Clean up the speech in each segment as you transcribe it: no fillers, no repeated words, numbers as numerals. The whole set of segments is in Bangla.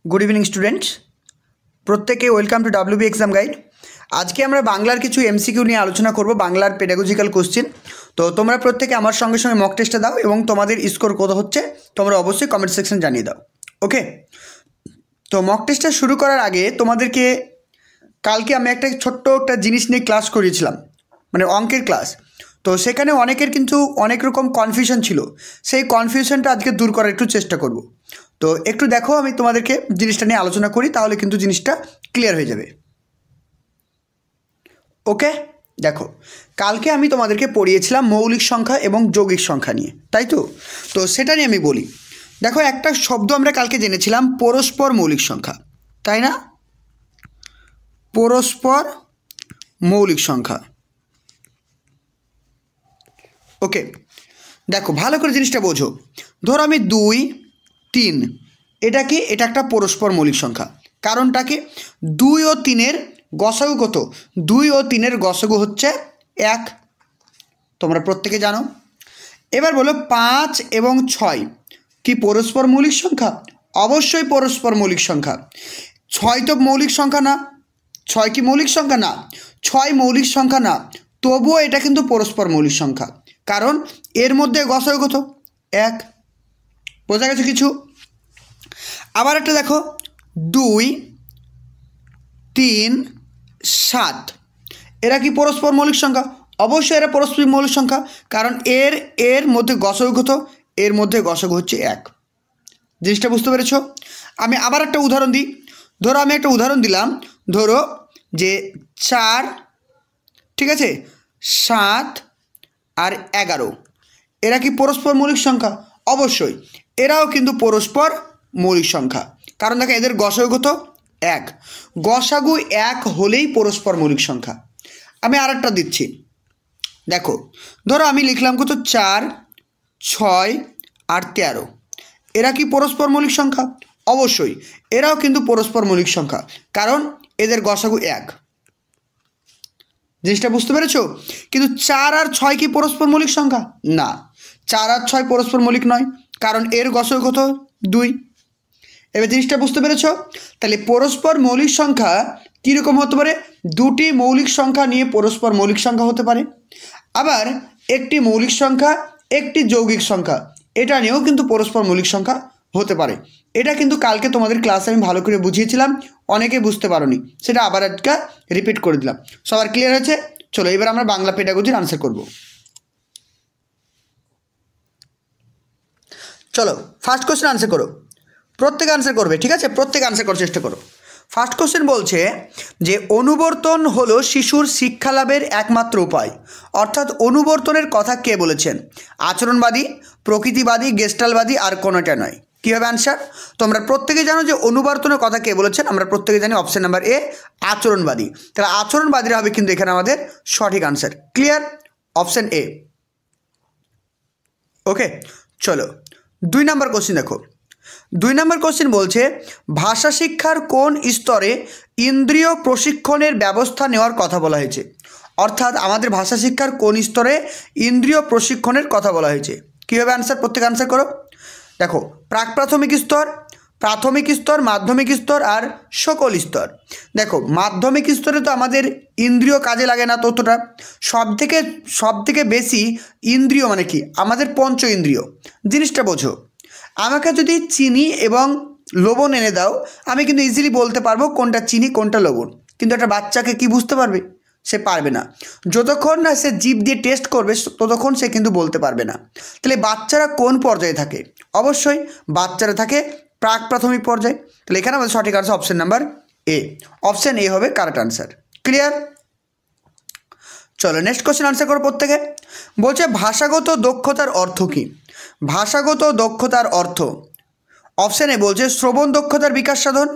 गुड इवनिंग स्टूडेंट्स प्रत्येके welcome to WB exam guide. आज के আমরা বাংলার কিছু এমসিকিউ নিয়ে আলোচনা করব, বাংলার পেডাগজিক্যাল কোশ্চেন। তো তোমরা প্রত্যেকে আমার সঙ্গে সঙ্গে মক টেস্টটা দাও এবং তোমাদের স্কোর কত হচ্ছে তোমরা অবশ্যই কমেন্ট সেকশন জানিয়ে দাও। ওকে, তো মক টেস্টটা শুরু করার আগে তোমাদেরকে কালকে আমি একটা ছোট্ট একটা জিনিস নিয়ে ক্লাস করিয়েছিলাম, মানে অঙ্কের ক্লাস। তো সেখানে অনেকের কিন্তু অনেক রকম কনফিউশন ছিল, সেই কনফিউশনটা আজকে দূর করার একটু চেষ্টা করব। তো একটু দেখো, আমি তোমাদেরকে জিনিসটা নিয়ে আলোচনা করি, তাহলে কিন্তু জিনিসটা ক্লিয়ার হয়ে যাবে। ওকে, দেখো কালকে আমি তোমাদেরকে পড়িয়েছিলাম মৌলিক সংখ্যা এবং যৌগিক সংখ্যা নিয়ে, তাই তো? তো সেটা নিয়ে আমি বলি। দেখো একটা শব্দ আমরা কালকে জেনেছিলাম, পরস্পর মৌলিক সংখ্যা, তাই না? পরস্পর মৌলিক সংখ্যা। ওকে, দেখো ভালো করে জিনিসটা বোঝো। ধরো আমি 2, 3, এটা কি? এটা একটা পরস্পর মৌলিক সংখ্যা। কারণটা কি? 2 ও 3-এর গসাগু কত? 2 ও 3-এর গসাগু হচ্ছে 1, তোমরা প্রত্যেকে জানো। এবার বলো 5 এবং 6 কি পরস্পর মৌলিক সংখ্যা? অবশ্যই পরস্পর মৌলিক সংখ্যা। 6 তো মৌলিক সংখ্যা না। 6 কি মৌলিক সংখ্যা? না, 6 মৌলিক সংখ্যা না, তবুও এটা কিন্তু পরস্পর মৌলিক সংখ্যা, কারণ এর মধ্যে গসাগু কত? 1। বোঝা গেছে কিছু? আবার একটা দেখো, 2, 3, 7, এরা কি পরস্পর মৌলিক সংখ্যা? অবশ্যই এরা পরস্পর মৌলিক সংখ্যা, কারণ এর মধ্যে গসাগু কত? এর মধ্যে গসাগু হচ্ছে 1। জিনিসটা বুঝতে পেরেছ? আমি আবার একটা উদাহরণ দিই। ধরো আমি একটা উদাহরণ দিলাম, ধরো যে 4, ঠিক আছে, 7 আর 11, এরা কি পরস্পর মৌলিক সংখ্যা? অবশ্যই এরাও কিন্তু পরস্পর মৌলিক সংখ্যা, কারণ দেখো এদের গসাগু কত? 1। গসাগু 1 হলেই পরস্পর মৌলিক সংখ্যা। আমি আর একটা দিচ্ছি, দেখো ধরো আমি লিখলাম কত? 4, 6 আর 13, এরা কি পরস্পর মৌলিক সংখ্যা? অবশ্যই এরাও কিন্তু পরস্পর মৌলিক সংখ্যা, কারণ এদের গসাগু 1। জিনিসটা বুঝতে পেরেছো? কিন্তু 4 আর 6 কি পরস্পর মৌলিক সংখ্যা? না, 4 আর 6 পরস্পর মৌলিক নয়, কারণ এর গসাগু কত? 2। এবার জিনিসটা বুঝতে পেরেছো? তাহলে পরস্পর মৌলিক সংখ্যা কীরকম হতে পারে? দুটি মৌলিক সংখ্যা নিয়ে পরস্পর মৌলিক সংখ্যা হতে পারে, আবার একটি মৌলিক সংখ্যা একটি যৌগিক সংখ্যা, এটা নিয়েও কিন্তু পরস্পর মৌলিক সংখ্যা হতে পারে। এটা কিন্তু কালকে তোমাদের ক্লাসে আমি ভালো করে বুঝিয়েছিলাম, অনেকে বুঝতে পারোনি, সেটা আবার একটা রিপিট করে দিলাম। সবার ক্লিয়ার হয়েছে? চলো এবার আমরা বাংলা পেডাগজির আনসার করব। চলো ফার্স্ট কোশ্চেন আনসার করো, প্রত্যেকে আনসার করবে, ঠিক আছে? প্রত্যেকে আনসার করার চেষ্টা করো। ফার্স্ট কোশ্চেন বলছে যে অনুবর্তন হলো শিশুর শিক্ষা লাভের একমাত্র উপায়। অর্থাৎ অনুবর্তনের কথা কে বলেছেন? আচরণবাদী, প্রকৃতিবাদী, গেস্টালবাদী, আর কোনোটা নয়। কী হবে অ্যান্সার? তোমরা প্রত্যেকে জানো যে অনুবর্তনের কথা কে বলেছেন, আমরা প্রত্যেকে জানি অপশন নাম্বার এ, আচরণবাদী। তাহলে আচরণবাদীরা হবে কিন্তু এখানে আমাদের সঠিক answer. Clear? Option A. Okay, চলো 2 নম্বর কোশ্চেন দেখো। 2 নম্বর কোশ্চেন বলছে ভাষা শিক্ষার কোন স্তরে ইন্দ্রিয় প্রশিক্ষণের ব্যবস্থা নেওয়ার কথা বলা হয়েছে? অর্থাৎ আমাদের ভাষা শিক্ষার কোন স্তরে ইন্দ্রিয় প্রশিক্ষণের কথা বলা হয়েছে? কীভাবে অ্যান্সার? প্রত্যেকে অ্যান্সার করো। দেখো প্রাক প্রাথমিক স্তর, প্রাথমিক স্তর, মাধ্যমিক স্তর আর সকল স্তর। দেখো মাধ্যমিক স্তরে তো আমাদের ইন্দ্রিয় কাজে লাগে না ততটা। সব থেকে বেশি ইন্দ্রিয় মানে কি? আমাদের পঞ্চ ইন্দ্রিয়। জিনিসটা বোঝো, আমাকে যদি চিনি এবং লবণ এনে দাও, আমি কিন্তু ইজিলি বলতে পারবো কোনটা চিনি কোনটা লবণ, কিন্তু একটা বাচ্চাকে কি বুঝতে পারবে? সে পারবে না। যতক্ষণ না সে জিভ দিয়ে টেস্ট করবে ততক্ষণ সে কিন্তু বলতে পারবে না। তাহলে বাচ্চারা কোন পর্যায়ে থাকে? অবশ্যই বাচ্চারা থাকে প্রাক প্রাথমিক পর্যায়ে। তাহলে এখানে আমাদের সঠিক answer option number A. Option A হবে কারেক্ট আনসার। ক্লিয়ার? চলো নেক্সট কোশ্চেন আনসার করো প্রত্যেকে। বলছে ভাষাগত দক্ষতার অর্থ কী? ভাষাগত দক্ষতার অর্থ অপশন এ বলছে শ্রবণ দক্ষতার বিকাশ সাধন,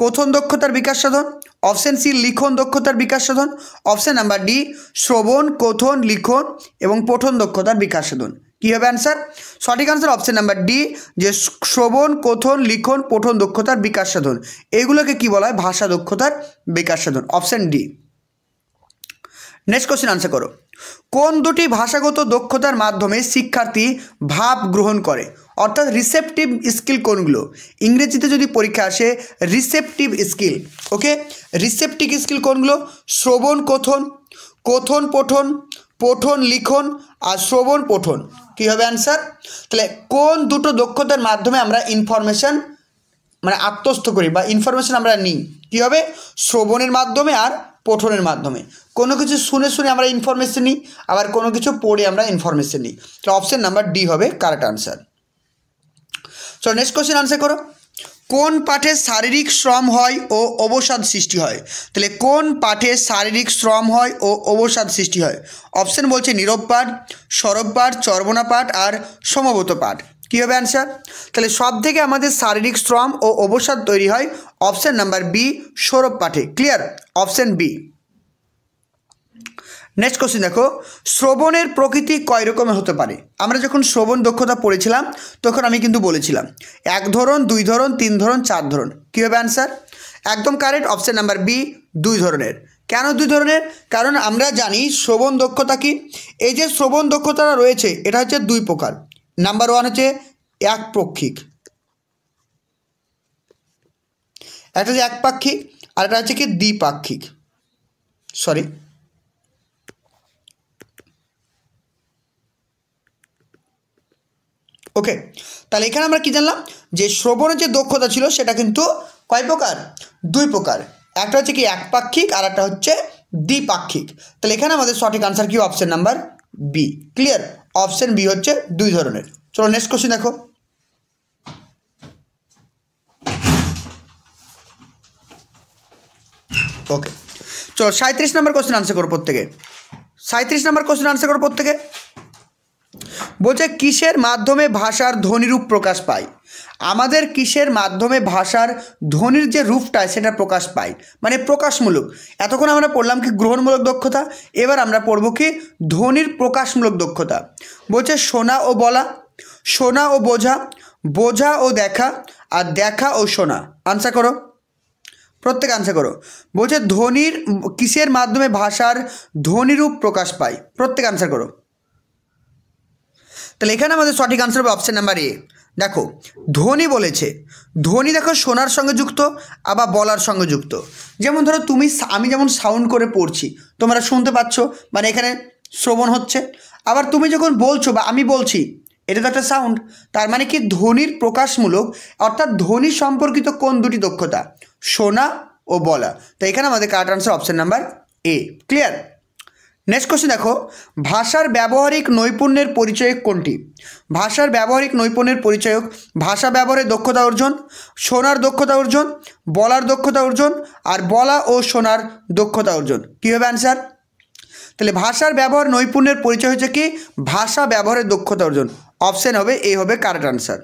কথন দক্ষতার বিকাশ সাধন, অপশন সি লিখন দক্ষতার বিকাশ সাধন, অপশন নাম্বার ডি শ্রবণ, কথন, লিখন এবং পঠন দক্ষতার বিকাশ সাধন। কী হবে অ্যান্সার? সঠিক আনসার অপশন নাম্বার ডি, যে শ্রবণ, কথন, লিখন, পঠন দক্ষতার বিকাশ সাধন, এগুলোকে কি বলা হয়? ভাষা দক্ষতার বিকাশ সাধন। Option D. Next question answer করো। কোন দুটি ভাষাগত দক্ষতার মাধ্যমে শিক্ষার্থী ভাব গ্রহণ করে? অর্থাৎ রিসেপটিভ স্কিল কোনগুলো? ইংরেজিতে যদি পরীক্ষা আসে রিসেপটিভ স্কিল, ওকে, রিসেপটিভ স্কিল কোনগুলো? শ্রবণ কথন, কথন পঠন, পঠন লিখন আর শ্রবণ পঠন। কী হবে অ্যান্সার? তাহলে কোন দুটো দক্ষতার মাধ্যমে আমরা ইনফরমেশান মানে আত্মস্থ করি বা ইনফরমেশান আমরা নিই? কী হবে? শ্রবণের মাধ্যমে আর পঠনের মাধ্যমে। কোনো কিছু শুনে শুনে আমরা ইনফরমেশন নিই, আবার কোনো কিছু পড়ে আমরা ইনফরমেশন নিই। তো অপশন নাম্বার ডি হবে কারেক্ট আনসার। চলো নেক্সট কোশ্চেন আনসার করো। কোন পাঠে শারীরিক শ্রম হয় ও অবসাদ সৃষ্টি হয়? তাহলে কোন পাঠে শারীরিক শ্রম হয় ও অবসাদ সৃষ্টি হয়? অপশন বলছে নীরব পাঠ, সরব পাঠ, চর্বণা পাঠ আর সমবেত পাঠ। কী হবে অ্যান্সার? তাহলে সব থেকে আমাদের শারীরিক শ্রম ও অবসাদ তৈরি হয় অপশন নাম্বার বি, সরব পাঠে। Clear? Option B. Next question দেখো, শ্রবণের প্রকৃতি কয় রকমের হতে পারে? আমরা যখন শ্রবণ দক্ষতা পড়েছিলাম তখন আমি কিন্তু বলেছিলাম 1 ধরন, 2 ধরন, 3 ধরন, 4 ধরন। কী হবে অ্যান্সার? একদম কারেক্ট, অপশন নাম্বার বি, 2 ধরনের। কেন 2 ধরনের? কারণ আমরা জানি শ্রবণ দক্ষতা কি, এই যে শ্রবণ দক্ষতাটা রয়েছে এটা হচ্ছে 2 প্রকার। নাম্বার 1 হচ্ছে একপাক্ষিক, একটা হচ্ছে একপাক্ষিক আর একটা হচ্ছে কি দ্বিপাক্ষিক, ওকে। তাহলে এখানে আমরা কি জানলাম যে শ্রবণের যে দক্ষতা ছিল সেটা কিন্তু কয় প্রকার? 2 প্রকার। একটা হচ্ছে কি একপাক্ষিক আর একটা হচ্ছে দ্বিপাক্ষিক। তাহলে এখানে আমাদের সঠিক আনসার কি? Option number B. Clear? Option B হচ্ছে 2 ধরনের। চলো নেক্সট কোশ্চেন দেখো। ওকে, চলো 37 নম্বর কোশ্চেন আনসার করো প্রত্যেকে। 37 নম্বর কোশ্চেন আনসার করো প্রত্যেকে। বলছে কিসের মাধ্যমে ভাষার ধ্বনিরূপ প্রকাশ পায়? আমাদের কিসের মাধ্যমে ভাষার ধ্বনির যে রূপটা সেটা প্রকাশ পায়, মানে প্রকাশমূলক। এতক্ষণ আমরা পড়লাম কি গ্রহণমূলক দক্ষতা, এবার আমরা পড়ব কি ধ্বনির প্রকাশমূলক দক্ষতা। বলছে শোনা ও বলা, শোনা ও বোঝা, বোঝা ও দেখা আর দেখা ও শোনা। আনসার করো প্রত্যেক, আনসার করো। বলছে ধ্বনির কিসের মাধ্যমে ভাষার ধ্বনিরূপ প্রকাশ পায়? প্রত্যেক আনসার করো। তাহলে এখানে আমাদের সঠিক আনসার হবে অপশন নাম্বার এ। দেখো ধ্বনি বলেছে, ধ্বনি দেখো শোনার সঙ্গে যুক্ত আবার বলার সঙ্গে যুক্ত। যেমন ধরো আমি যেমন সাউন্ড করে পড়ছি তোমরা শুনতে পাচ্ছ, মানে এখানে শ্রবণ হচ্ছে। আবার তুমি যখন বলছো বা আমি বলছি এটা তো একটা সাউন্ড, তার মানে কি ধ্বনির প্রকাশমূলক, অর্থাৎ ধ্বনি সম্পর্কিত কোন দুটি দক্ষতা? শোনা ও বলা। তো এখানে আমাদের কারেক্ট আনসার অপশন নাম্বার এ। ক্লিয়ার? নেক্সট কোশ্চেন দেখো, ভাষার ব্যবহারিক নৈপুণ্যের পরিচয়ক কোনটি? ভাষার ব্যবহারিক নৈপুণ্যের পরিচয়ক ভাষা ব্যবহারের দক্ষতা অর্জন, শোনার দক্ষতা অর্জন, বলার দক্ষতা অর্জন আর বলা ও শোনার দক্ষতা অর্জন। কী হবে অ্যান্সার? তাহলে ভাষার ব্যবহার নৈপুণ্যের পরিচয় হচ্ছে কি ভাষা ব্যবহারের দক্ষতা অর্জন। অপশন হবে এ হবে কারেক্ট আনসার।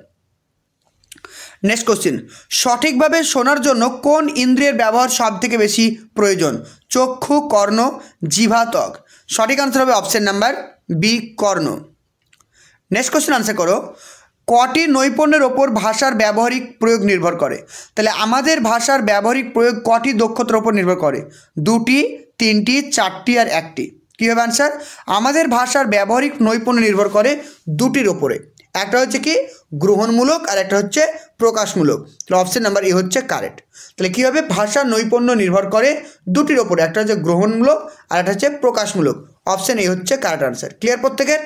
নেক্সট কোশ্চেন, সঠিকভাবে শোনার জন্য কোন ইন্দ্রিয়ের ব্যবহার সব থেকে বেশি প্রয়োজন? চক্ষু, কর্ণ, জিহ্বা, ত্বক। সঠিক আনসার হবে অপশন নাম্বার বি, কর্ণ। নেক্সট কোশ্চেন আনসার করো, কটি নৈপুণ্যের ওপর ভাষার ব্যবহারিক প্রয়োগ নির্ভর করে? তাহলে আমাদের ভাষার ব্যবহারিক প্রয়োগ কটি দক্ষতার ওপর নির্ভর করে? 2টি, 3টি, 4টি আর 1টি। কী হবে অ্যান্সার? আমাদের ভাষার ব্যবহারিক নৈপুণ্য নির্ভর করে 2টির ওপরে। একটা হচ্ছে কি গ্রহণমূলক আর একটা হচ্ছে প্রকাশমূলক। তাহলে অপশন নাম্বার এ হচ্ছে কারেক্ট। তাহলে কী হবে? ভাষার নৈপুণ্য নির্ভর করে 2টির ওপরে, একটা হচ্ছে গ্রহণমূলক আর একটা হচ্ছে প্রকাশমূলক। অপশন এ হচ্ছে কারেক্ট আনসার। ক্লিয়ার প্রত্যেকের?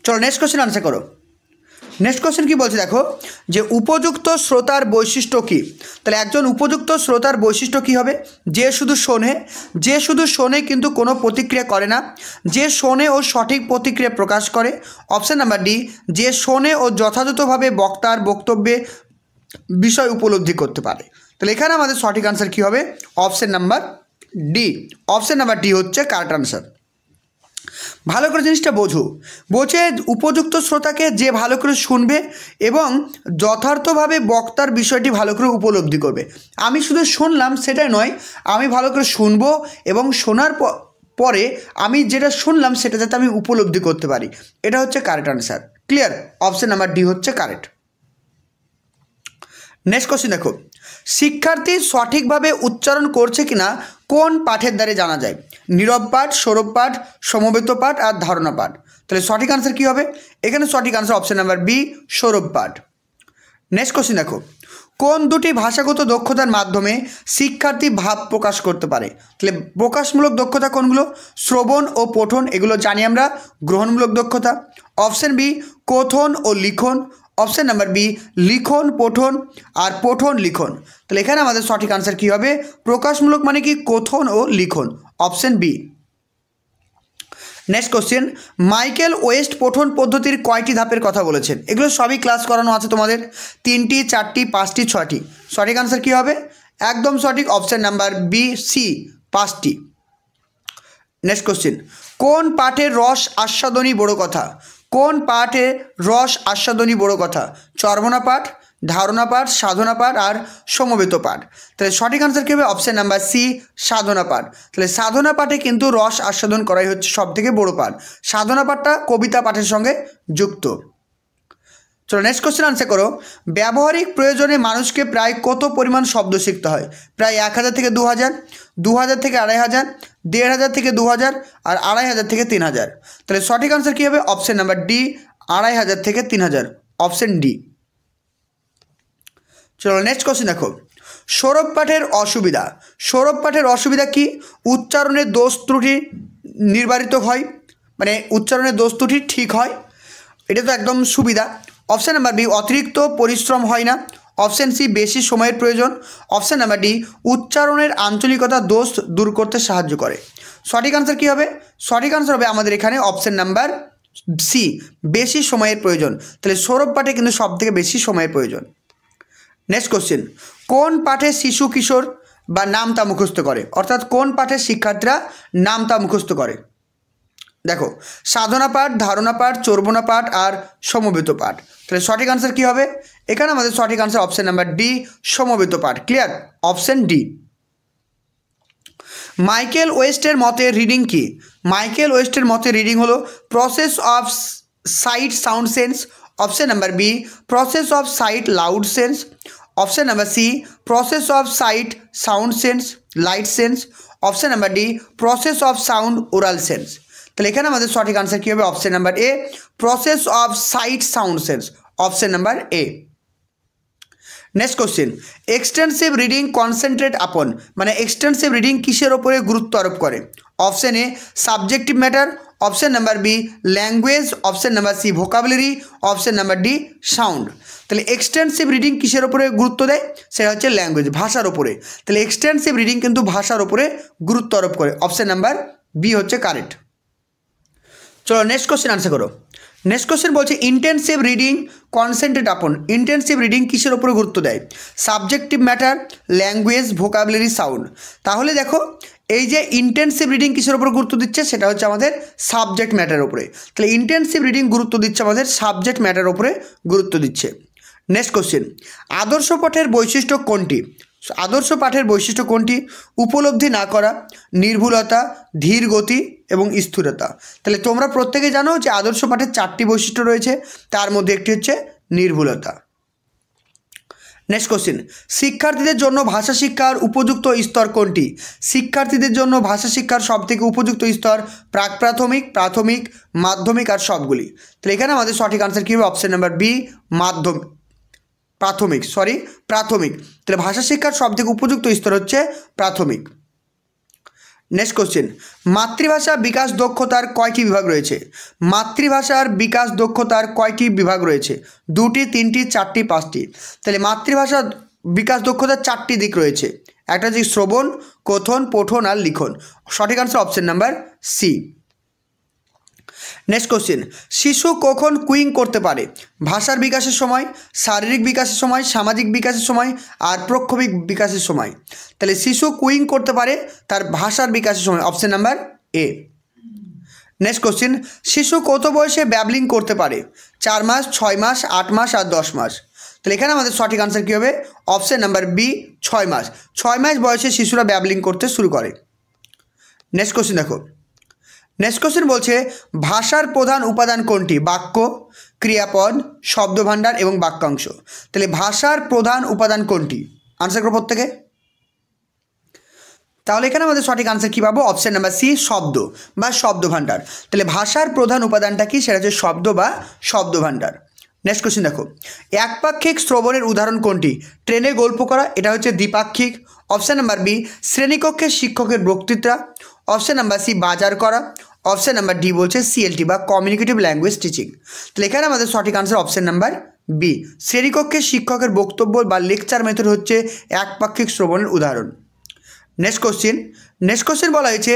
চলো নেক্সট কোশ্চেন আনসার করো। নেক্সট কোশ্চেন কী বলছে দেখো, যে উপযুক্ত শ্রোতার বৈশিষ্ট্য কী? তাহলে একজন উপযুক্ত শ্রোতার বৈশিষ্ট্য কী হবে? যে শুধু শোনে, যে শুধু শোনে কিন্তু কোনো প্রতিক্রিয়া করে না, যে শোনে ও সঠিক প্রতিক্রিয়া প্রকাশ করে। অপশান নাম্বার ডি, যে শোনে ও যথাযথভাবে বক্তার বক্তব্যে বিষয় উপলব্ধি করতে পারে। তাহলে এখানে আমাদের সঠিক আনসার কী হবে? Option number D. Option number D হচ্ছে কারেক্ট আনসার। ভালো করে জিনিসটা বোঝো। বলছে উপযুক্ত শ্রোতাকে যে ভালো করে শুনবে এবং যথার্থভাবে বক্তার বিষয়টি ভালো করে উপলব্ধি করবে। আমি শুধু শুনলাম সেটাই নয়, আমি ভালো করে শুনবো এবং শোনার পরে আমি যেটা শুনলাম সেটা যাতে আমি উপলব্ধি করতে পারি। এটা হচ্ছে correct answer. Clear? Option number D হচ্ছে কারেক্ট। নেক্সট কোশ্চেন দেখো, শিক্ষার্থী সঠিকভাবে উচ্চারণ করছে কিনা কোন পাঠের দ্বারা জানা যায়? নীরব পাঠ, সৌরভ পাঠ, সমবেত পাঠ আর ধারণা পাঠ। তাহলে সঠিক আনসার কী হবে? এখানে সঠিক আনসার অপশন নাম্বার বি, সৌরভ পাঠ। নেক্সট কোশ্চেন দেখো, কোন দুটি ভাষাগত দক্ষতার মাধ্যমে শিক্ষার্থী ভাব প্রকাশ করতে পারে? তাহলে প্রকাশমূলক দক্ষতা কোনগুলো? শ্রবণ ও পঠন, এগুলো জানি আমরা। গ্রহণমূলক দক্ষতা অপশন বি, কথন ও লিখন। অপশন নাম্বার বি, লিখন পঠন আর পঠন লিখন। তাহলে এখানে আমাদের সঠিক আনসার কী হবে? প্রকাশমূলক মানে কি? কথন ও লিখন, option B. Next question, Michael West পঠন পদ্ধতির কয়টি ধাপের কথা বলেছেন? এগুলো সবই ক্লাস করানো আছে তোমাদের, 3টি, 4টি, 5টি, 6টি। সঠিক আনসার কী হবে? একদম সঠিক, অপশন নাম্বার বি, সি, 5টি। নেক্সট কোশ্চেন, কোন পাঠের রস আস্বাদনী বড় কথা? কোন পাঠে রস আস্বাদনী বড় কথা? চর্বণা পাঠ, ধারণা পাঠ, সাধনা পাঠ আর সমবেত পাঠ। তাহলে সঠিক আনসার কী হবে? অপশন নাম্বার সি, সাধনা পাঠ। তাহলে সাধনা পাঠে কিন্তু রস আস্বাদন করাই হচ্ছে সবথেকে বড় পাঠ। সাধনা পাঠটা কবিতা পাঠের সঙ্গে যুক্ত। চলো নেক্সট কোশ্চেন আনসার করো, ব্যবহারিক প্রয়োজনে মানুষকে প্রায় কত পরিমাণ শব্দ শিখতে হয়? প্রায় 1000 থেকে 2000, 2000 থেকে 2500, 1500 থেকে 2000 আর 2500 থেকে 3000। তাহলে সঠিক আনসার কী হবে? অপশন নাম্বার ডি, 2500 থেকে 3000, অপশন ডি। চলো নেক্সট কোশ্চেন দেখো, সৌরভ পাঠের অসুবিধা। সৌরভ পাঠের অসুবিধা কি? উচ্চারণের দোষ ত্রুটি নির্বারিত হয়, মানে উচ্চারণের দোষ ত্রুটি ঠিক হয়, এটা তো একদম সুবিধা। অপশান নাম্বার বি, অতিরিক্ত পরিশ্রম হয় না। অপশান সি, বেশি সময়ের প্রয়োজন। অপশান নাম্বার ডি, উচ্চারণের আঞ্চলিকতা দোষ দূর করতে সাহায্য করে। সঠিক আনসার কী হবে? সঠিক আনসার হবে আমাদের এখানে অপশান নাম্বার সি, বেশি সময়ের প্রয়োজন। তাহলে সৌরভ পাঠে কিন্তু সবথেকে বেশি সময়ের প্রয়োজন। নেক্সট কোশ্চেন, কোন পাঠে শিশু কিশোর বা নামতা মুখস্থ করে? অর্থাৎ কোন পাঠের শিক্ষার্থীরা নামতা মুখস্থ করে? দেখো, সাধনা পাঠ, ধারণা পাঠ, চর্বণা পাঠ আর সমবেত পাঠ। তাহলে সঠিক আনসার কী হবে? এখানে আমাদের সঠিক আনসার অপশন নাম্বার ডি, সমবেত পাঠ। ক্লিয়ার? Option D. মাইকেল ওয়েস্টের মতে রিডিং কি? মাইকেল ওয়েস্টের মতে রিডিং হলো process of sight sound sense. Option number B, process of sight loud sense. Option number C, process of sight sound sense light sense. Option number D, process of sound oral sense. তাহলে এখানে আমাদের সঠিক আনসার কী হবে? Option number A, process of sight sound sense, option number A. Next question, extensive reading concentrate upon, মানে এক্সটেন্সিভ রিডিং কিসের ওপরে গুরুত্ব আরোপ করে? Option A, subjective matter. Option number B, language. Option number C, vocabulary. Option number D, sound. তাহলে এক্সটেন্সিভ রিডিং কিসের ওপরে গুরুত্ব দেয়? সেটা হচ্ছে ল্যাঙ্গুয়েজ, ভাষার ওপরে। তাহলে এক্সটেন্সিভ রিডিং কিন্তু ভাষার ওপরে গুরুত্ব আরোপ করে। অপশন নাম্বার বি হচ্ছে কারেক্ট। চলো নেক্সট কোশ্চেন আনসার করো। নেক্সট কোশ্চেন বলছে ইন্টেন্সিভ রিডিং কনসেন্ট্রেট আপন, ইন্টেন্সিভ রিডিং কিসের ওপরে গুরুত্ব দেয়? Subjective matter, language, vocabulary, sound. তাহলে দেখো, এই যে ইন্টেন্সিভ রিডিং কিসের ওপর গুরুত্ব দিচ্ছে? সেটা হচ্ছে আমাদের সাবজেক্ট ম্যাটারের উপরে। তাহলে ইন্টেন্সিভ রিডিং গুরুত্ব দিচ্ছে আমাদের সাবজেক্ট ম্যাটারের উপরে গুরুত্ব দিচ্ছে। নেক্সট কোশ্চেন, আদর্শ পাঠের বৈশিষ্ট্য কোনটি? আদর্শ পাঠের বৈশিষ্ট্য কোনটি? উপলব্ধি না করা, নির্ভুলতা, ধীর গতি এবং স্থিরতা। তাহলে তোমরা প্রত্যেকে জানো যে আদর্শ পাঠের 4টি বৈশিষ্ট্য রয়েছে, তার মধ্যে একটি হচ্ছে নির্ভুলতা। নেক্সট কোশ্চেন, শিক্ষার্থীদের জন্য ভাষা শিক্ষার উপযুক্ত স্তর কোনটি? শিক্ষার্থীদের জন্য ভাষা শিক্ষার সবথেকে উপযুক্ত স্তর প্রাক প্রাথমিক, প্রাথমিক, মাধ্যমিক আর সবগুলি। তাহলে এখানে আমাদের সঠিক আনসার কী হবে? অপশন নাম্বার বি, প্রাথমিক। তাহলে ভাষা শিক্ষার সবথেকে উপযুক্ত স্তর হচ্ছে প্রাথমিক। নেক্সট কোশ্চেন, মাতৃভাষা বিকাশ দক্ষতার কয়টি বিভাগ রয়েছে? মাতৃভাষার বিকাশ দক্ষতার কয়টি বিভাগ রয়েছে? 2টি, 3টি, 4টি, 5টি। তাহলে মাতৃভাষা বিকাশ দক্ষতার 4টি দিক রয়েছে। একটা হচ্ছে শ্রবণ, কথন, পঠন আর লিখন। সঠিক answer option number C. Next question, শিশু কখন কুইং করতে পারে? ভাষার বিকাশের সময়, শারীরিক বিকাশের সময়, সামাজিক বিকাশের সময় আর প্রক্ষোভিক বিকাশের সময়। তাহলে শিশু কুইং করতে পারে তার ভাষার বিকাশের সময়, option number A. Next question, শিশু কত বয়সে ব্যাবলিং করতে পারে? 4 মাস, 6 মাস, 8 মাস আর 10 মাস। তাহলে এখানে আমাদের সঠিক আনসার কী হবে? অপশন নাম্বার বি, 6 মাস। 6 মাস বয়সে শিশুরা ব্যাবলিং করতে শুরু করে। নেক্সট কোশ্চেন দেখো, নেক্সট কোশ্চেন বলছে ভাষার প্রধান উপাদান কোনটি? বাক্য, ক্রিয়াপদ, শব্দভাণ্ডার এবং বাক্যাংশ। তাহলে ভাষার প্রধান উপাদান কোনটি? আনসার করো প্রত্যেকে। তাহলে এখানে আমাদের সঠিক আনসার কী পাবো? অপশান নাম্বার সি, শব্দ বা শব্দভাণ্ডার। তাহলে ভাষার প্রধান উপাদানটা কি? সেটা হচ্ছে শব্দ বা শব্দভাণ্ডার। নেক্সট কোশ্চেন দেখো, একপাক্ষিক শ্রবণের উদাহরণ কোনটি? ট্রেনে গল্প করা, এটা হচ্ছে দ্বিপাক্ষিক। অপশান নাম্বার বি, শ্রেণীকক্ষে শিক্ষকের বক্তৃতা। অপশান নাম্বার সি, বাজার করা। অপশান নাম্বার ডি বলছে সিএলটি বা কমিউনিকেটিভ ল্যাঙ্গুয়েজ টিচিং। তাহলে এখানে আমাদের সঠিক আনসার অপশান নাম্বার বি, শ্রেণীকক্ষে শিক্ষকের বক্তব্য বা লেকচার মেথড হচ্ছে একপাক্ষিক শ্রবণের উদাহরণ। নেক্সট কোশ্চেন বলা হয়েছে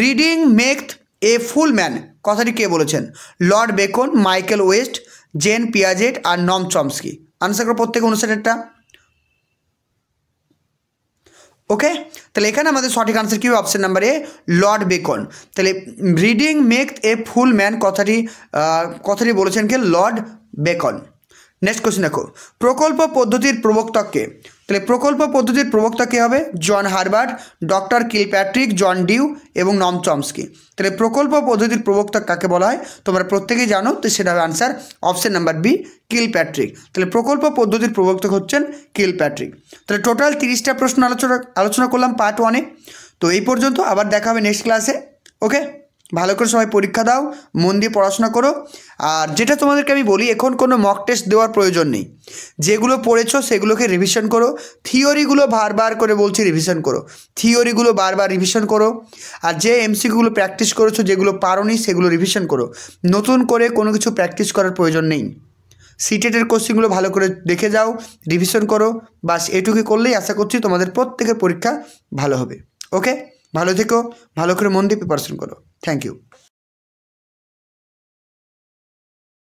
reading makes a full man, কথাটি কে বলেছেন? Lord Bacon, Michael West, Jean Piaget আর নম চমস্কি। আনসার করো প্রত্যেকে অনুসারেরটা। ওকে, তাহলে এখানে আমাদের সঠিক আনসার কী হবে? Option number A, Lord Bacon. তাহলে reading makes a full man কথাটি বলেছেন কে? Lord Bacon. নেক্সট কোশ্চেন দেখো, প্রকল্প পদ্ধতির প্রবক্তা কে? তাহলে প্রকল্প পদ্ধতির প্রবক্তা কে হবে? John Herbart, doctor Kilpatrick, John Dewey এবং নম চমস্কি। তাহলে প্রকল্প পদ্ধতির প্রবক্তা কাকে বলা হয় তোমরা প্রত্যেকেই জানো, তো সেটা হবে answer option number B, Kilpatrick. তাহলে প্রকল্প পদ্ধতির প্রবক্তা হচ্ছেন কিলপ্যাট্রিক। তাহলে টোটাল 30টা প্রশ্ন আলোচনা করলাম পার্ট 1-এ। তো এই পর্যন্ত, আবার দেখা হবে নেক্সট ক্লাসে। ওকে, ভালো করে সবাই পরীক্ষা দাও, মন দিয়ে পড়াশোনা করো। আর যেটা তোমাদেরকে আমি বলি, এখন কোনো মক টেস্ট দেওয়ার প্রয়োজন নেই। যেগুলো পড়েছো সেগুলোকে রিভিশন করো। থিওরিগুলো বারবার করে বলছি রিভিশন করো, থিওরিগুলো বারবার রিভিশন করো। আর যে এমসিকিউগুলো প্র্যাকটিস করেছো, যেগুলো পারোনি সেগুলো রিভিশন করো। নতুন করে কোনো কিছু প্র্যাকটিস করার প্রয়োজন নেই। সিটেটের কোশ্চেনগুলো ভালো করে দেখে যাও, রিভিশন করো। বাস এটুকু করলেই আশা করছি তোমাদের প্রত্যেকের পরীক্ষা ভালো হবে। ওকে, ভালো থেকো, ভালো করে মন দিয়ে প্রিপারেশন করো। Thank you.